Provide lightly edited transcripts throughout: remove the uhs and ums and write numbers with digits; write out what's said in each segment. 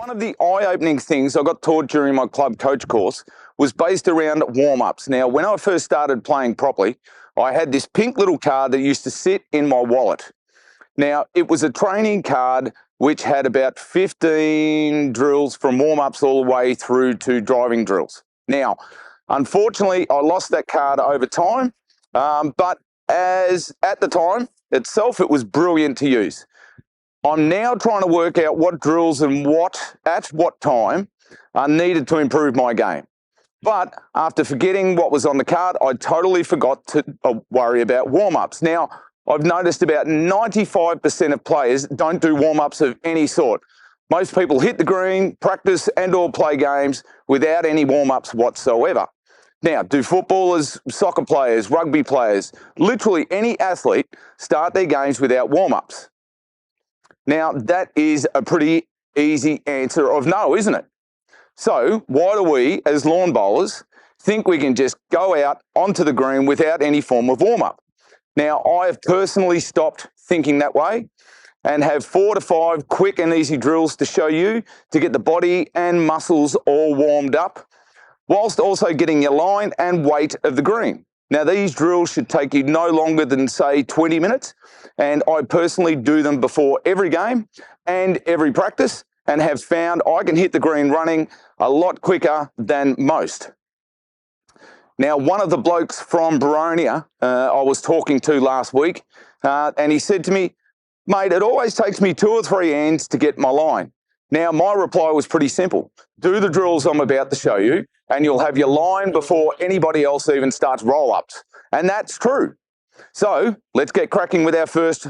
One of the eye-opening things I got taught during my club coach course was based around warm-ups. Now, when I first started playing properly, I had this pink little card that used to sit in my wallet. Now, it was a training card which had about 15 drills from warm-ups all the way through to driving drills. Now, unfortunately, I lost that card over time, but as at the time itself, it was brilliant to use. I'm now trying to work out what drills and at what time are needed to improve my game. But after forgetting what was on the card, I totally forgot to worry about warm-ups. Now, I've noticed about 95% of players don't do warm-ups of any sort. Most people hit the green, practice and/or play games without any warm-ups whatsoever. Now, do footballers, soccer players, rugby players, literally any athlete start their games without warm-ups? Now, that is a pretty easy answer of no, isn't it? So why do we, as lawn bowlers, think we can just go out onto the green without any form of warm-up? Now, I have personally stopped thinking that way and have 4 to 5 quick and easy drills to show you to get the body and muscles all warmed up, whilst also getting your line and weight of the green. Now, these drills should take you no longer than, say, 20 minutes, and I personally do them before every game and every practice, and have found I can hit the green running a lot quicker than most. Now, one of the blokes from Baronia I was talking to last week, and he said to me, "Mate, it always takes me 2 or 3 hands to get my line." Now, my reply was pretty simple. Do the drills I'm about to show you, and you'll have your line before anybody else even starts roll-ups. And that's true. So let's get cracking with our first.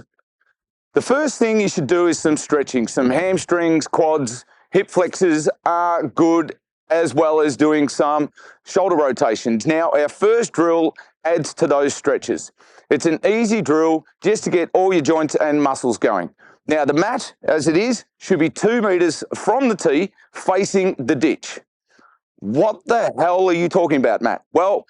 The first thing you should do is some stretching. Some hamstrings, quads, hip flexors are good, as well as doing some shoulder rotations. Now, our first drill adds to those stretches. It's an easy drill just to get all your joints and muscles going. Now, the mat, as it is, should be 2 meters from the tee facing the ditch. What the hell are you talking about, Matt? Well,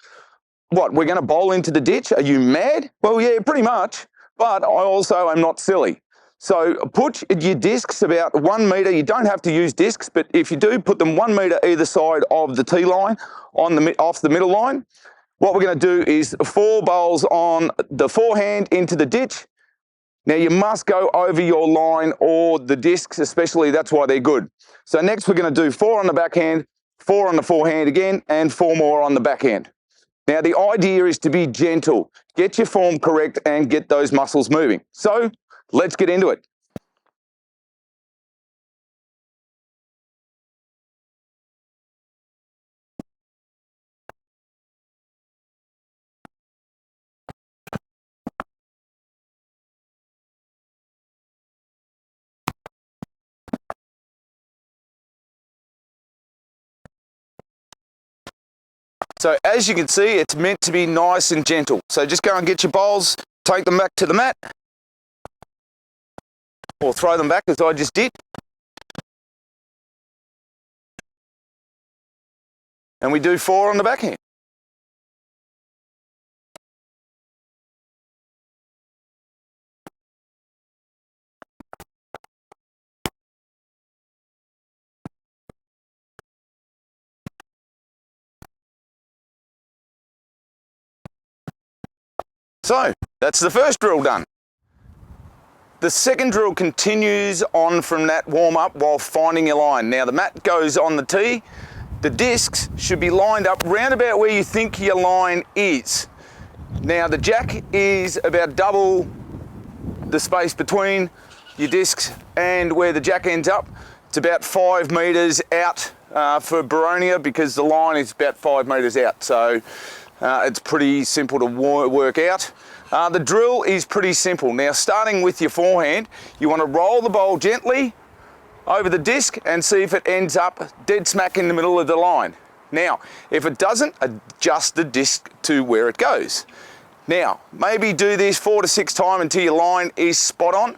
what, we're going to bowl into the ditch? Are you mad? Well, yeah, pretty much. But I also am not silly. So put your discs about 1 meter. You don't have to use discs, but if you do, put them 1 meter either side of the tee line off the middle line. What we're going to do is 4 bowls on the forehand into the ditch. Now, you must go over your line or the discs, especially, that's why they're good. So next we're going to do 4 on the backhand, 4 on the forehand again, and 4 more on the backhand. Now, the idea is to be gentle, get your form correct, and get those muscles moving. So let's get into it. So as you can see, it's meant to be nice and gentle. So just go and get your bowls, take them back to the mat, or throw them back as I just did. And we do 4 on the backhand. So that's the first drill done. The second drill continues on from that warm-up while finding your line. Now, the mat goes on the tee. The discs should be lined up round about where you think your line is. Now, the jack is about double the space between your discs and where the jack ends up. It's about 5 meters out for Baronia, because the line is about 5 meters out. So it's pretty simple to work out. The drill is pretty simple. Now, starting with your forehand, you want to roll the bowl gently over the disc and see if it ends up dead smack in the middle of the line. Now, if it doesn't, adjust the disc to where it goes. Now, maybe do this 4 to 6 times until your line is spot on.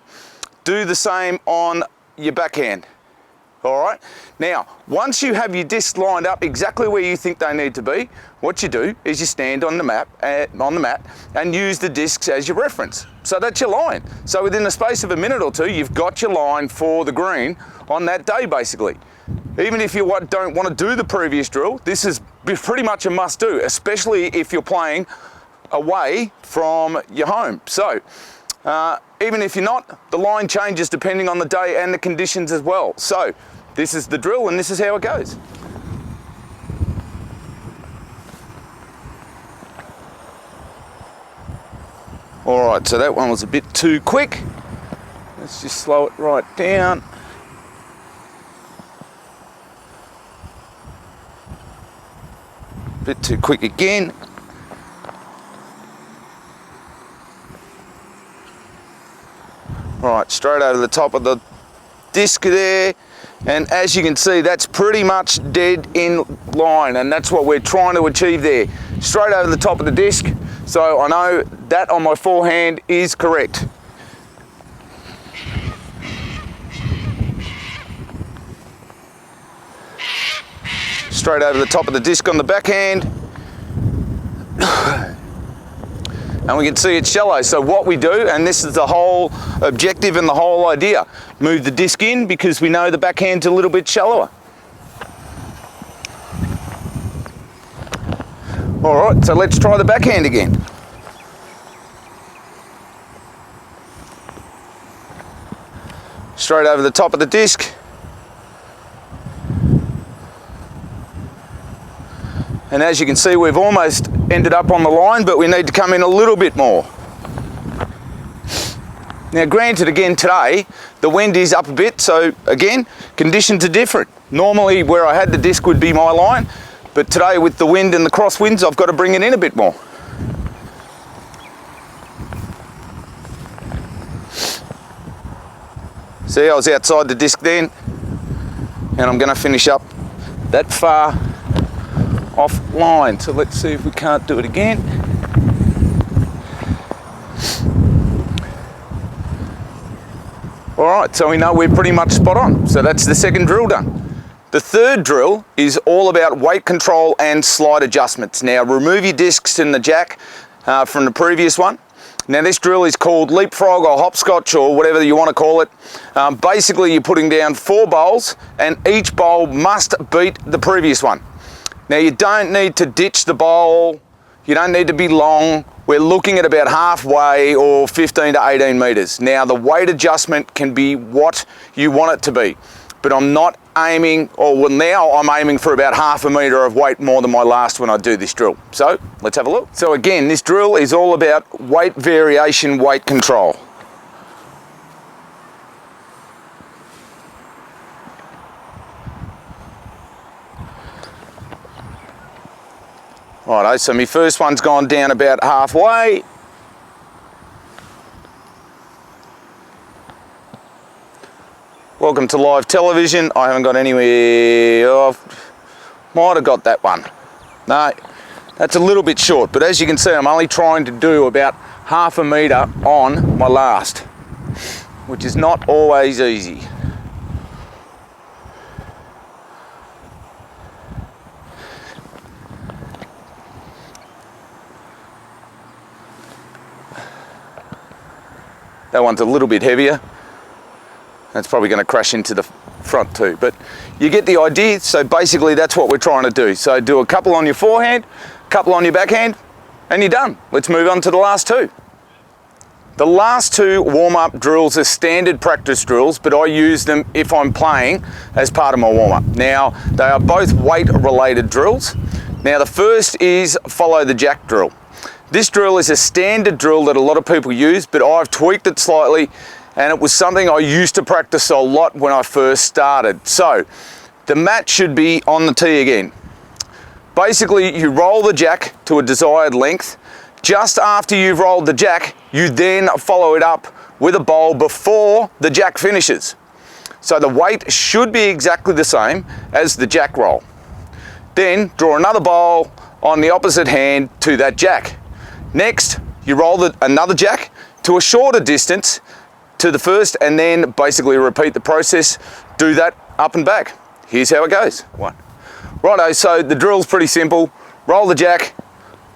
Do the same on your backhand. All right. Now, once you have your discs lined up exactly where you think they need to be, what you do is you stand on the mat and use the discs as your reference. So that's your line. So within the space of a minute or two, you've got your line for the green on that day, basically. Even if you don't want to do the previous drill, this is pretty much a must do, especially if you're playing away from your home. So even if you're not, the line changes depending on the day and the conditions as well. So this is the drill and this is how it goes. All right, so that one was a bit too quick. Let's just slow it right down. Bit too quick again. Right, straight over the top of the disc there, and as you can see, that's pretty much dead in line, and that's what we're trying to achieve there. Straight over the top of the disc, so I know that on my forehand is correct. Straight over the top of the disc on the backhand. And we can see it's shallow. So what we do, and this is the whole objective and the whole idea, move the disc in because we know the backhand's a little bit shallower. All right, so let's try the backhand again. Straight over the top of the disc. And as you can see, we've almost ended up on the line, but we need to come in a little bit more. Now granted, again today, the wind is up a bit, so again, conditions are different. Normally where I had the disc would be my line, but today with the wind and the crosswinds, I've got to bring it in a bit more. See, I was outside the disc then, and I'm going to finish up that far offline. So let's see if we can't do it again. All right, so we know we're pretty much spot on. So that's the second drill done. The third drill is all about weight control and slide adjustments. Now remove your discs in the jack from the previous one. Now this drill is called leapfrog or hopscotch or whatever you want to call it. Basically you're putting down 4 bowls and each bowl must beat the previous one. Now you don't need to ditch the bowl, you don't need to be long. We're looking at about halfway or 15 to 18 meters. Now the weight adjustment can be what you want it to be, but I'm not aiming, or well, now I'm aiming for about half a meter of weight more than my last when I do this drill. So let's have a look. So again, this drill is all about weight variation, weight control. Righto, so my first one's gone down about halfway. Welcome to live television. I haven't got anywhere. Might have got that one. No, that's a little bit short, but as you can see, I'm only trying to do about half a meter on my last, which is not always easy. That one's a little bit heavier. That's probably going to crash into the front too, but you get the idea. So basically that's what we're trying to do. So do a couple on your forehand, a couple on your backhand, and you're done. Let's move on to the last 2. The last 2 warm-up drills are standard practice drills, but I use them if I'm playing as part of my warm-up. Now, they are both weight-related drills. Now, the first is follow the jack drill. This drill is a standard drill that a lot of people use, but I've tweaked it slightly, and it was something I used to practice a lot when I first started. So, the mat should be on the tee again. Basically, you roll the jack to a desired length. Just after you've rolled the jack, you then follow it up with a bowl before the jack finishes. So the weight should be exactly the same as the jack roll. Then draw another bowl on the opposite hand to that jack. Next, you roll another jack to a shorter distance to the first, and then basically repeat the process. Do that up and back. Here's how it goes. One. Righto, so the drill's pretty simple. Roll the jack,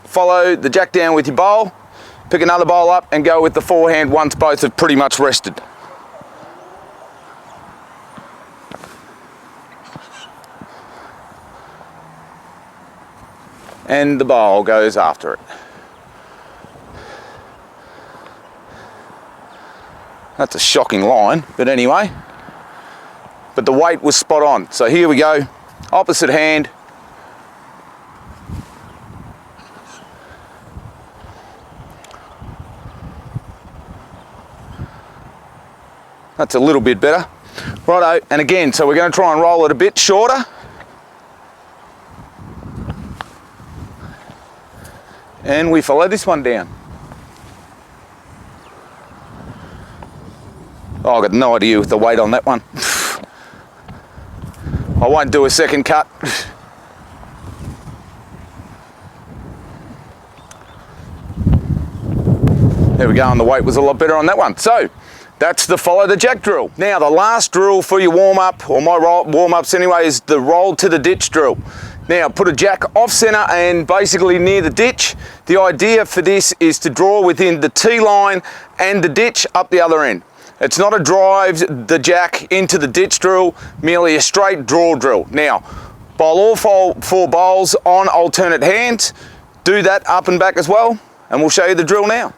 follow the jack down with your bowl, pick another bowl up and go with the forehand once both have pretty much rested. And the bowl goes after it. That's a shocking line, but anyway. But the weight was spot on. So here we go, opposite hand. That's a little bit better. Righto, and again, so we're going to try and roll it a bit shorter. And we follow this one down. Oh, I've got no idea with the weight on that one. I won't do a second cut. There we go, and the weight was a lot better on that one. So, that's the follow the jack drill. Now, the last drill for your warm-up, or my warm-ups anyway, is the roll to the ditch drill. Now, put a jack off center and basically near the ditch. The idea for this is to draw within the tee line and the ditch up the other end. It's not a drive the jack into the ditch drill, merely a straight draw drill. Now, bowl all four bowls on alternate hands. Do that up and back as well, and we'll show you the drill now.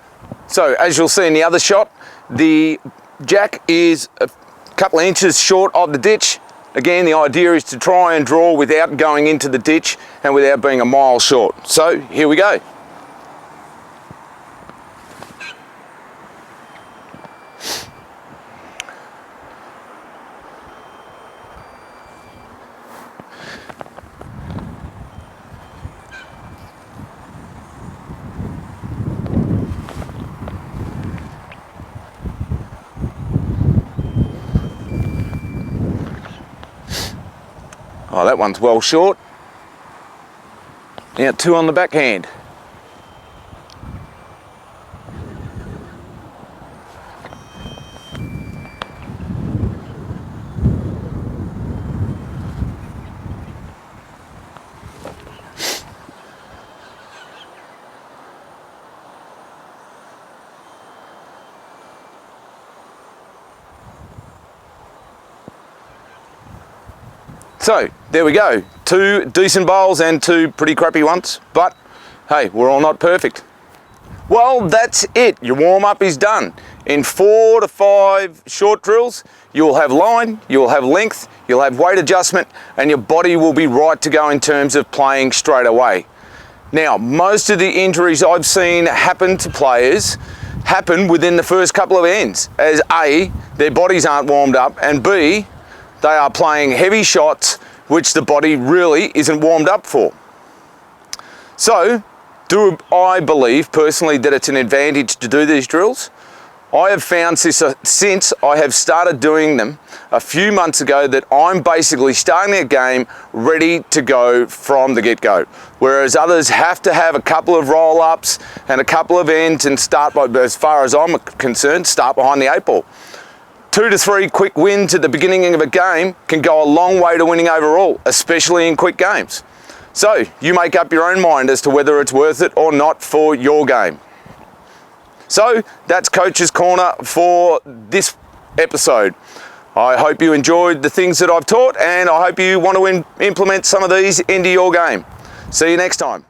So, as you'll see in the other shot, the jack is a couple of inches short of the ditch. Again, the idea is to try and draw without going into the ditch and without being a mile short. So, here we go. Oh, that one's well short. Now 2 on the backhand. So, there we go. 2 decent bowls and 2 pretty crappy ones, but hey, we're all not perfect. Well, that's it. Your warm-up is done. In 4 to 5 short drills, you'll have line, you'll have length, you'll have weight adjustment, and your body will be right to go in terms of playing straight away. Now, most of the injuries I've seen happen to players happen within the first couple of ends, as A, their bodies aren't warmed up, and B, they are playing heavy shots which the body really isn't warmed up for. So, do I believe personally that it's an advantage to do these drills? I have found since I have started doing them a few months ago that I'm basically starting a game ready to go from the get-go. Whereas others have to have a couple of roll-ups and a couple of ends and start, as far as I'm concerned, start behind the 8 ball. 2 to 3 quick wins at the beginning of a game can go a long way to winning overall, especially in quick games. So, you make up your own mind as to whether it's worth it or not for your game. So, that's Coach's Corner for this episode. I hope you enjoyed the things that I've taught, and I hope you want to implement some of these into your game. See you next time.